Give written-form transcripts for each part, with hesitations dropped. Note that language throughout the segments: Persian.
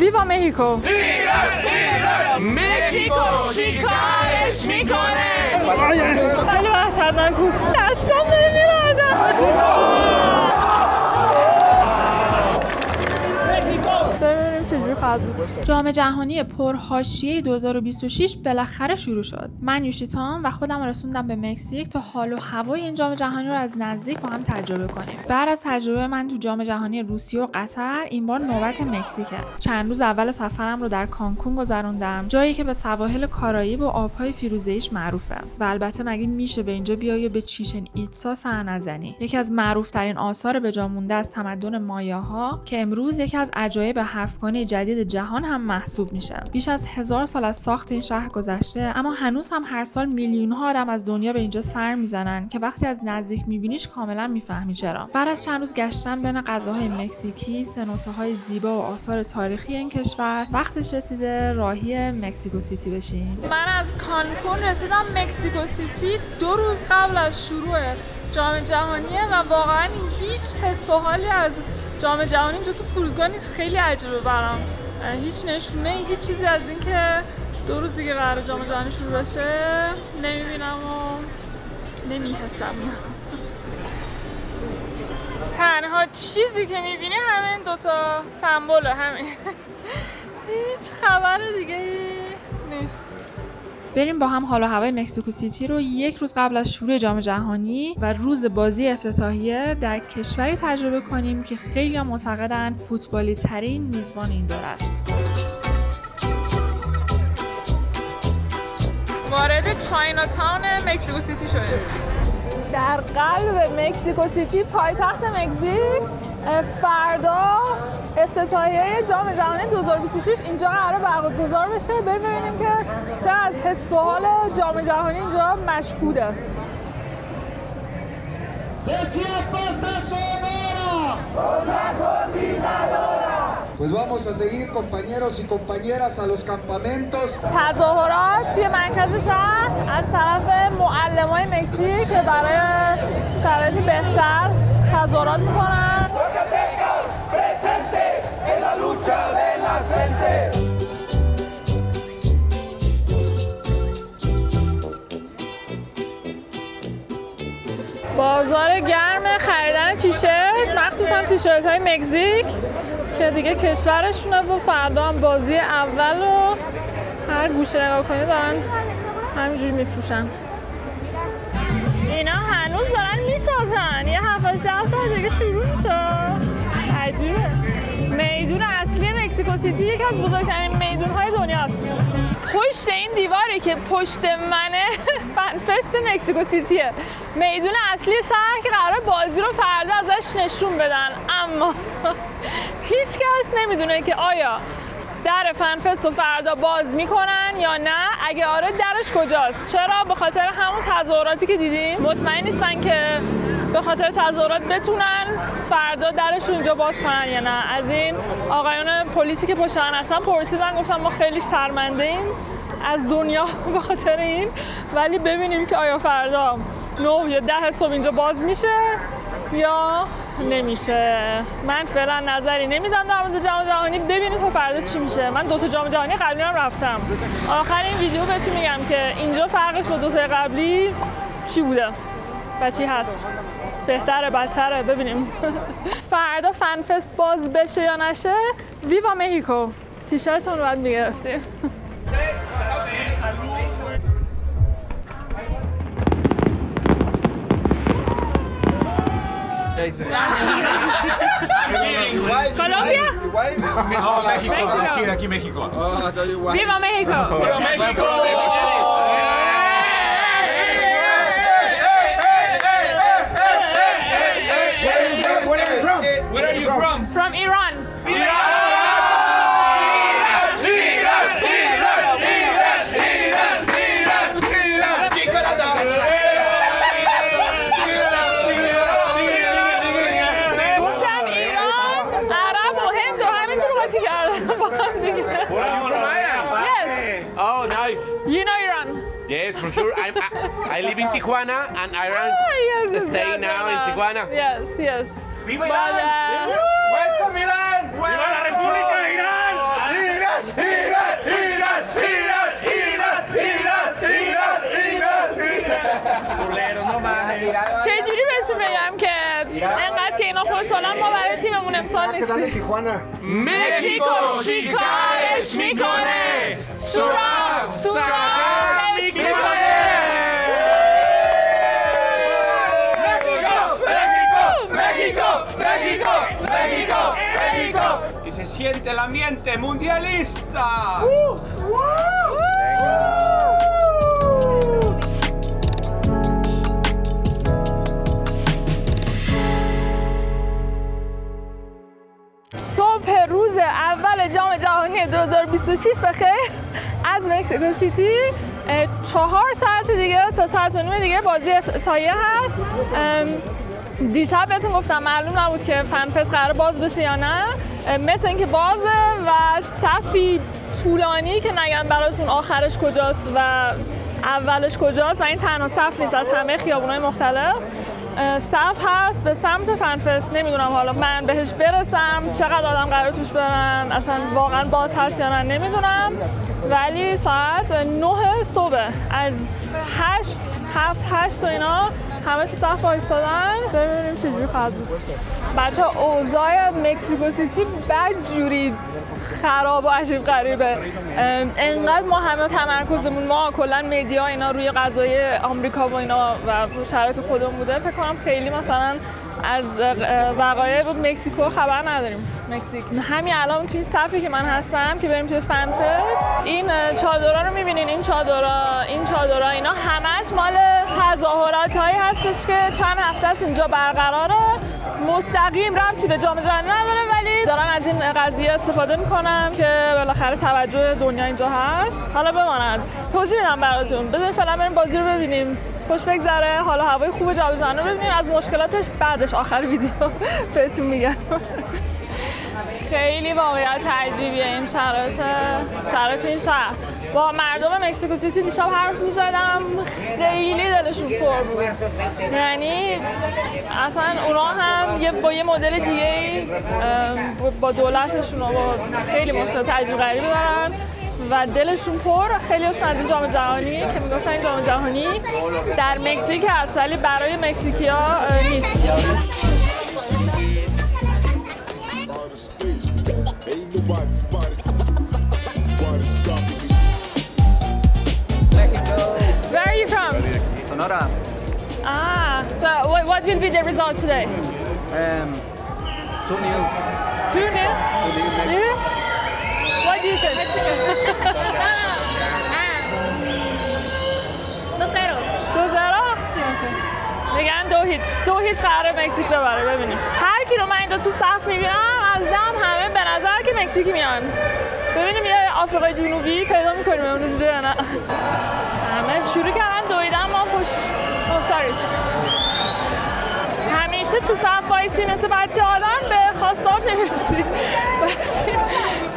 ویوا مکزیکو. مکزیکو چیکارش میکنه؟ خیلی وحشتناک بود. دستم داره میلرزه. ببینیم چجوری خواهد بود. جام جهانی پرحاشیه 2026 بالاخره شروع شد. من یوشیتام و خودم رسوندم به مکزیک تا حال و هوای این جام جهانی رو از نزدیک با هم تجربه کنیم. بعد از تجربه من تو جام جهانی روسیه و قطر، این بار نوبت مکزیکه. چند روز اول سفرم رو در کانکون گذروندم، جایی که به سواحل کارائیب و آبهای فیروزه‌ایش معروفه. و البته مگه میشه به اینجا بیای و به چیچن ایتسا سر نزنی؟ یکی از معروف‌ترین آثار به جا مونده از تمدن مایاها که امروز یکی از عجایب هفتگانه جدید جهان هم محسوب میشه. بیش از 1000 سال از ساخت این شهر گذشته، اما هنوز هم هر سال میلیون‌ها آدم از دنیا به اینجا سر میزنن که وقتی از نزدیک میبینیش کاملا میفهمی چرا. بعد از چند روز گشتن بین غذاهای مکزیکی، سنوته‌های زیبا و آثار تاریخی این کشور، وقتش رسیده راهی مکزیکو سیتی بشیم. من از کانکون رسیدم مکزیکو سیتی 2 روز قبل از شروع جام جهانیه و واقعا هیچ حس و حالی از جام جهانی اینجا تو فرودگاه نیست. خیلی عجیبه برام. هیچ نشونه، هیچ چیزی از این که 2 روز دیگه قراره جام جهانی شروع بشه نمیبینم و نمیحسم. تنها چیزی که میبینی همین دوتا سمبوله، همین. هیچ خبر دیگه نیست. بریم با هم حال و هوای مکزیکو سیتی رو 1 روز قبل از شروع جام جهانی و روز بازی افتتاحیه در کشوری تجربه کنیم که خیلی معتقدن فوتبالی ترین میزبان این دور است. وارد چاینا تاون مکزیکو سیتی شده. در قلب مکزیکو سیتی، پایتخت مکزیک. فردا افتتاحیه جام جهانی 2026 اینجا قراره برگزار بشه. بریم ببینیم که چقدر حس و حال جام جهانی اینجا مشهوده. Pues vamos a seguir compañeros y compañeras a los campamentos. تظاهرات توی مرکز شهر از طرف معلمای مکزیک که برای شرایط بهتر تظاهرات میکنن. بازار گرم خریدن تیشرت، مخصوصا تیشرت های مکزیک که دیگه کشورشونه و فردا هم بازی اول و هر گوشه نگاه کنید دارن همینجوری میفروشن. اینا هنوز دارن میسازن، یه 7-8 سال دیگه شروع میشه. عجیبه. میدون اصلی مکزیکو سیتی یکی از بزرگترین میدون‌های دنیاست. پشت این دیواری که پشت منه فنفست مکزیکو سیتیه. میدون اصلی شهر که قراره بازی رو فردا ازش نشون بدن، اما هیچ کس نمیدونه که آیا در فنفست رو فردا باز میکنن یا نه. اگه آره درش کجاست؟ چرا؟ به خاطر همون تظاهراتی که دیدیم. مطمئن نیستن که به خاطر تظاهرات بتونن فردا درش رو اینجا باز کنن یا نه. از این آقایون پلیسی که پشت من هستن پرسیدن، گفتم ما خیلی شرمنده ایم از دنیا به خاطر این، ولی ببینیم که آیا فردا 9 یا 10 صبح اینجا باز میشه یا نمیشه. من فعلا نظری نمیدم در مورد جام جهانی. ببینید تا فردا چی میشه. من 2 تا جام جهانی قبلی هم رفتم. آخر این ویدیو بهتون میگم که اینجا فرقش با 2 تا قبلی چی بوده و چی هست. بهتره بدتره ببینیم. فردا فنفست باز بشه یا نشه، ویوا مکزیکو تیشرتمون رو باید میگرفتیم. Colombia? No, México. Aquí México. Viva México. Viva México. Where are you from? From Iran. Oh, nice. You know Iran? Yes, for sure. I live in Tijuana and Iran. Yes, Stay now in Tijuana. Yes, yes. Viva Iran! Welcome Iran! Viva la República de Irán! چجوری بهشون بگم که انقدر که اینا خوشحالن ما برای تیممون امسال نیستیم. مکزیکو چیکارش میکنه؟ سوراخ میکنه. Y se siente el ambiente mundialista. صبح روز اول جام جهانی 2026 بخیر از مکزیکو سیتی. 4 ساعت دیگه 3 ساعت و نیم دیگه بازی افتتاحیه هست. دیشب بهتون گفتم معلوم نبود که فنفست قرار باز بشه یا نه. مثل اینکه بازه و صفی طولانی که نگم براتون آخرش کجاست و اولش کجاست و این تنها صف نیست، از همه خیابونای مختلف صف هست به سمت فنفست. نمیدونم حالا من بهش برسم چقدر آدم قرار توش برن، اصلا واقعا باز هست یا نه نمیدونم، ولی ساعت 9 صبح از 8 و اینا همه تو صف وایسادن. ببینیم چجوری خواهد بود. بچه اوضاع مکزیکو سیتی بدجوری خراب و عجیب غریبه. انقدر ما همه تمرکزمون ما کلا مدیا اینا روی قضایای آمریکا و اینا و شرایط خودمون بوده، فکر کنم خیلی مثلا از وقایع مکزیکو خبر نداریم. مکزیک همین الان توی این صفی که من هستم که بریم توی فنفست، این چادرها رو می‌بینین، این چادرها اینا همش مال تظاهرات‌هایی هستش که چند هفته است اینجا برقراره. مستقیم ربطی به جام جهانی نداره ولی دارن از این قضیه استفاده میکنن که بالاخره توجه دنیا اینجا هست. حالا بماند توضیح میدم براتون. بذارید فعلا بریم بازی رو ببینیم، خوش بگذره، حالا هوای خوب جام جهانی رو ببینیم، از مشکلاتش بعدش آخر ویدیو بهتون میگم. خیلی واقعیت عجیبیه این شرایط این شهر. با مردم مکزیکو سیتی دیشب حرف می‌زدم، خیلی دلشون پر بود. یعنی اصلا اونا هم با یه مدل دیگه با دولتشون و با خیلی مشکلات عجیب غریبی دارن و دلشون پر. خیلیشون از این جام جهانی که میگفتن این جام جهانی در مکزیک هست ولی برای مکزیکی‌ها نیست. Where are you from? Sonora. Ah, so what will be the result today? 2-0. 2-0? You? What do you say? 2-0? میگن 2-0 قراره مکزیک ببره. ببینیم هر کی رو من اینجا تو صف میبینم از دم همه به نظر که مکزیکی میان. ببینیم یه آفریقای جنوبی پیدا میکنیم امروز یا نه. همه شروع کردن دویدن، ما پشت همیشه تو صف وایسی مثل بچه آدم به خواستات نمیرسی.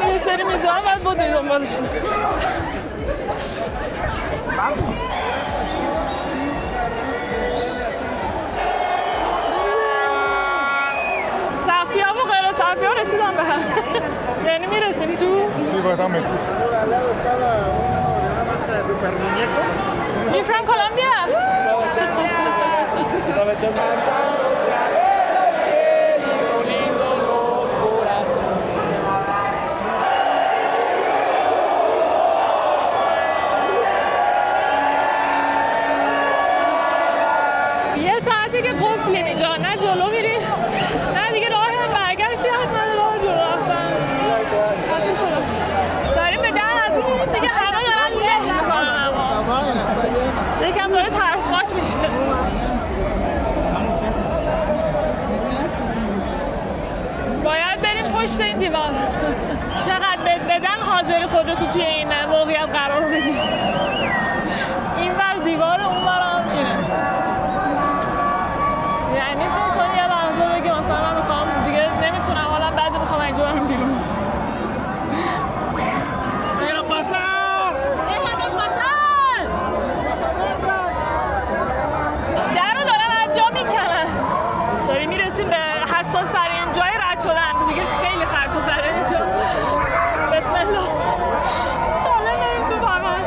یه سری میدونم باید با دوی دنبالشون. صفی ها و غیر صفی ها رسیدن به هم. یعنی میرسیم تو؟ You from Colombia? یه ساعتی که قفلیم اینجا، نه جلو میریم نه دیگه راه هم برگشتی هست نه راه جلو رفتن. خسته شدم. داریم به در نزدیک میشیم دیگه، همه دارن له میکنن اما یکم داره ترسناک میشه. باید بریم پشت این دیوار. چقدر بهت بدن حاضری خودتو توی این موقعیت قرار بدی. این ور دیوار اون ورم اینه. یعنی فکر کنی یه لحظه بگی مثلا من میخوام دیگه نمیتونم، حالا بعد میخوام اینجا برم بیرون. در رو دارن از جا میکنن. داریم میرسیم به حساس ترین جای رد شدن دیگه، خیلی خرط و خره اینجا. بسم الله. سالم بریم تو فقط.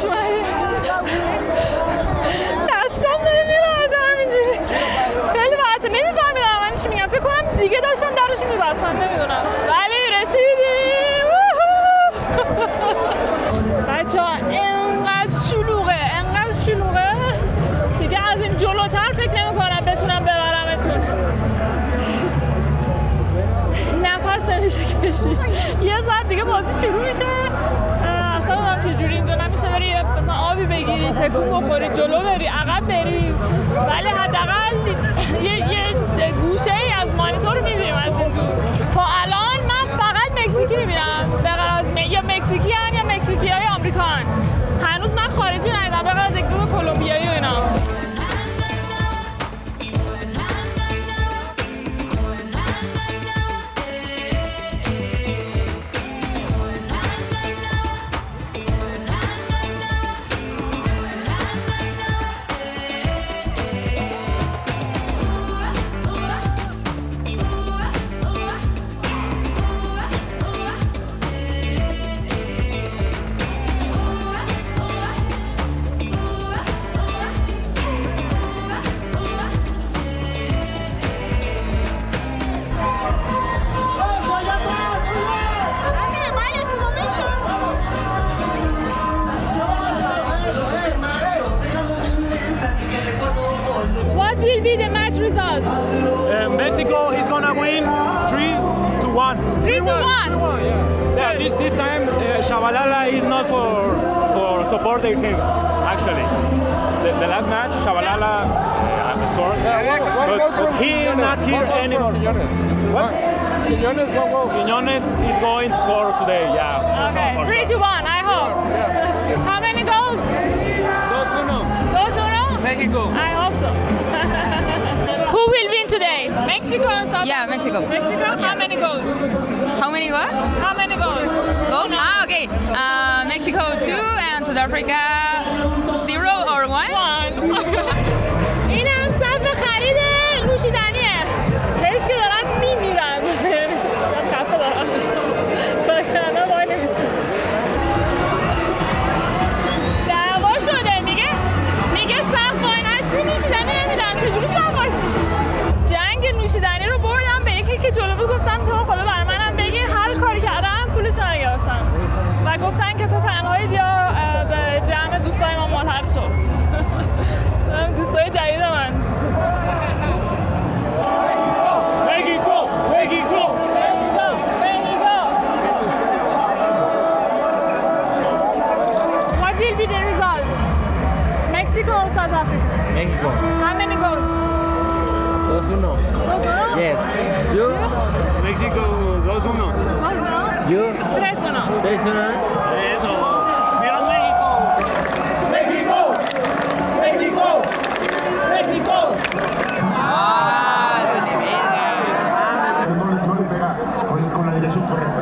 پشمایی دستم داره میلرزه همینجوری خیلی بچه نمیفهمیدم من چی میگم فکر کنم دیگه داشتن درش میبستن نمیدونم ولی رسیدیم بچه ها انقدر شلوغه دیگه از این جلوتر فکر نمی کنم بتونم ببرمتون نفس نمیشه کشید یه ساعت دیگه بازی شروع میشه اصلا نمیدونم چجوری اینجا نمیشه بری مثلا آبی بگیری تکون بخوری جلو بری عقب بری ولی حداقل یه گوشه ای از مانیتور رو میبینیم از این دور تا الان من فقط مکزیکی میبینم به غیر از یا مکزیکی هن یا مکزیکی های آمریکا هن. هنوز من خارجی ندیدم به غیر از یک دو کلمبیایی و اینا What will be the match result? Mexico is gonna win 3-1. 3-1. Yeah, this time Shabalala is not for support their team. Actually, the last match Shabalala scored, but he not here anymore. What? Quiñones is going to score today. Yeah. Okay. 3-1. I hope. How many goals? 2-1. Mexico. I hope so. Who will win today? Mexico or South? Yeah, Mexico. Mexico? Yeah. How many goals? How many what? How many goals? Goals? Ah, okay. Mexico 2 and South Africa 0 or 1? 1. اینم صف خرید نوشیدنیه. حیف که دارم میمیرم. خفه دارم میشم. بکنه وای نمیستم. دعوا شده میگه صف وای نستی نوشیدنی نمیدن. چجوری صف وایسی؟ جنگ نوشیدنی رو بردم به یکی که جلو بود گفتم تو رو خدا برای منم بگیر هر کاری کردم پولش رو نگرفتم و گفتن که تو تنهایی بیا به جمع دوستای ما ملحق شو دوستای جدید من Mexico! What will be the result? Mexico or South Africa? Mexico. How many goals? 2-1. 2-1? Yes. You? Mexico 2-1. 2-1? You? 3-1. 3-1. Eso. Mira México. No le pega con la dirección correcta.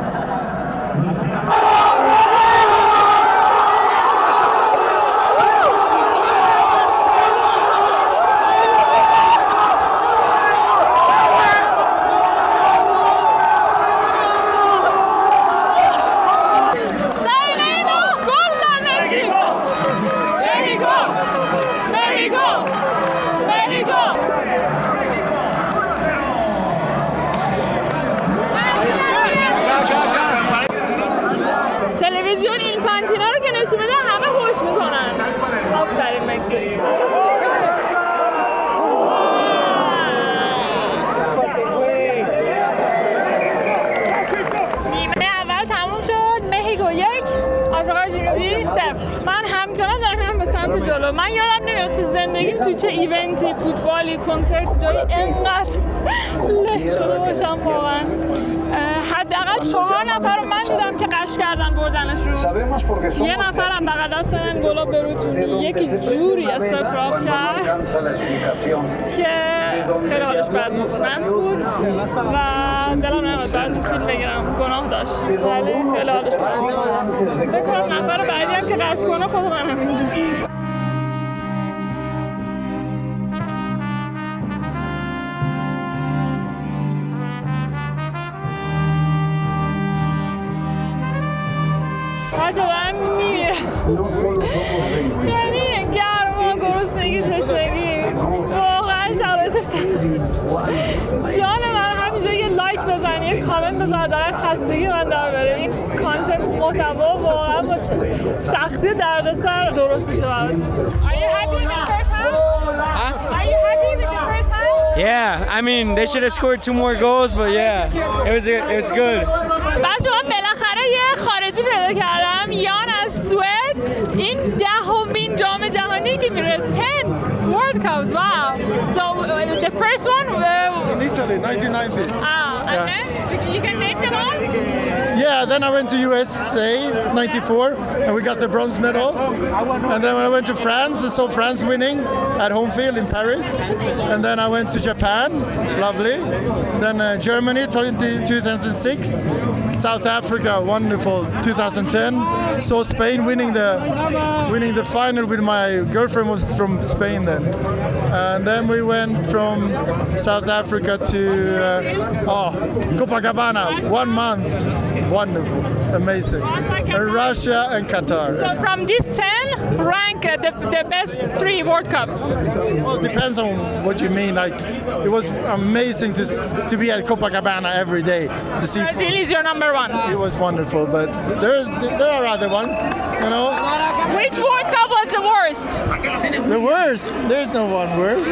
تلویزیون این فانتینا رو که نشون میده همه هوش میکنن آفرین مکزیک نیمه اول تموم شد مکزیک 1 آفریقای جنوبی 0 من همچنان دارم میرم به سمت جلو من یادم نمیاد تو زندگیم تو چه ایونتی فوتبالی کنسرت جایی انقدر له شده باشم واقعا حداقل 4 نفر رو من دیدم که قش کردن بردنش رو یه نفرم بغل دست من گلاب بروتونی یکی جوری استفراغ کرد که خیلی حالش بد بود و دلم نمیاد بعد اون فیلم بگیرم گناه داشت ولی خیلی حالش بد بود فکر کنم نفر بعدی هم که قش کنه خود منم اینجوری بچه دارم میمیرم یعنی گرما، گرسنگی، تشنگی، واقعا شرایط سختی. جان من همینجا یه لایک بزن، یه کامنت بزن، دارن خستگی من در بره. این کانتنت محتوا واقعا با سختی دردسر درست میشه برات. Are you happy with the first half? Are you happy with the first half? Yeah, I mean, they should have scored 2 more goals, but yeah, it was good. بچه من بالاخره یه خارجی پیدا کردم، یان از سوئد. این 10مین جام جهانی که میره. 10 World Cups, wow. So the first one in Italy, 1990. and then you can name them all? Yeah, then I went to USA, 94, and we got the bronze medal. And then when I went to France, I saw France winning at home field in Paris. And then I went to Japan, lovely. Then Germany, 2006. South Africa, wonderful, 2010. Saw Spain winning the final with my girlfriend was from Spain then. And then we went from South Africa to Copacabana, 1 month. Wonderful, amazing. And Russia and Qatar. So from these 10, rank the best 3 World Cups. Well, it depends on what you mean. Like, it was amazing to be at Copacabana every day to see. Brazil is your number 1. It was wonderful, but there are other ones, you know. Which World Cup was the worst? The worst? There's no one worse.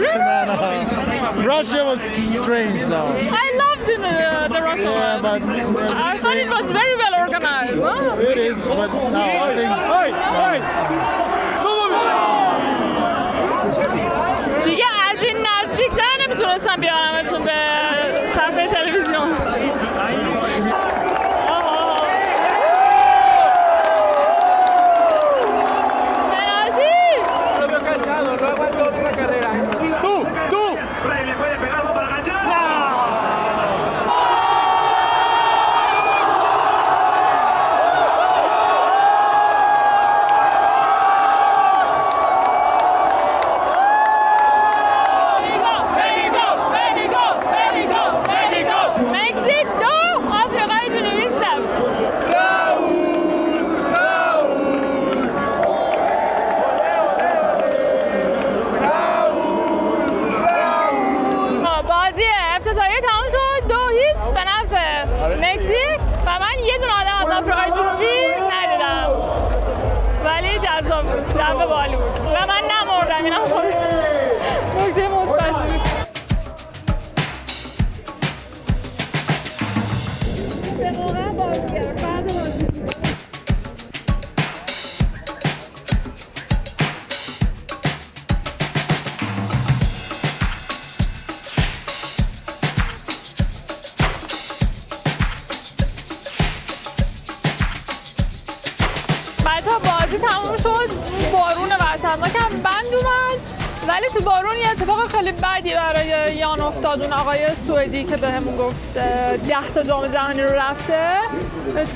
Russia was strange though. I loved the Russian one. Yeah, but I thought it was very well organized. Oh. it is, but no, I think. دیگه از این نزدیک‌تر نمیتونستم بیارمتون به صفحه تلویزیون. مکزیک 2 آفریقای جنوبی 0. بازی افتتاحیه تمام شد 2-0 به نفع مکزیک و من یه دونه آدم از آفریقای جنوبی ندیدم، ولی جذاب بود، جو بالی بود و من نمردم. اینم خود نکته مثبتی بود. بچه ها بازی تموم شد، بارون وحشتناک هم بند اومد، ولی تو بارون یه اتفاق خیلی بدی برای یان افتاد. اون آقای سوئدی که بهمون گفت 10 تا جام جهانی رو رفته،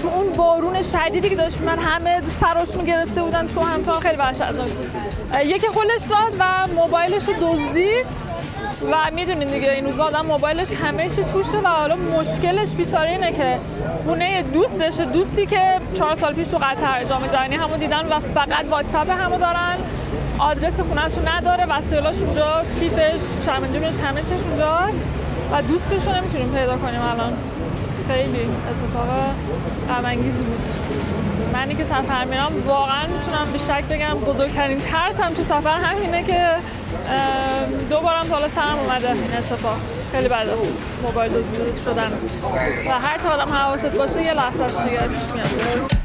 تو اون بارون شدیدی که داشت من همه سراشون گرفته بودن تو همتان، خیلی وحشتناک بود. یکی خودش داد و موبایلش رو دزدید و میدونین دیگه این روزا آدم موبایلش همه چی توشه و حالا مشکلش بیچاره اینه که خونه دوستی که 4 سال پیش تو قطر جام جهانی همو دیدن و فقط واتساپ همو دارن، آدرس خونه‌شون نداره، وسایلاش اونجاست، کیفش، شرمندونش، همه چیش اونجاست و دوستش رو نمیتونیم پیدا کنیم الان. خیلی اتفاق غم انگیزی بود. منی که سفر میرم واقعا میتونم به شک بگم بزرگترین ترسم تو سفر همینه که دوبارم تا حالا سرم اومده این اتفاق. خیلی بده موبایل دزدی شدن و هر چه آدم حواست باشه یه لحظه دیگه پیش میاد.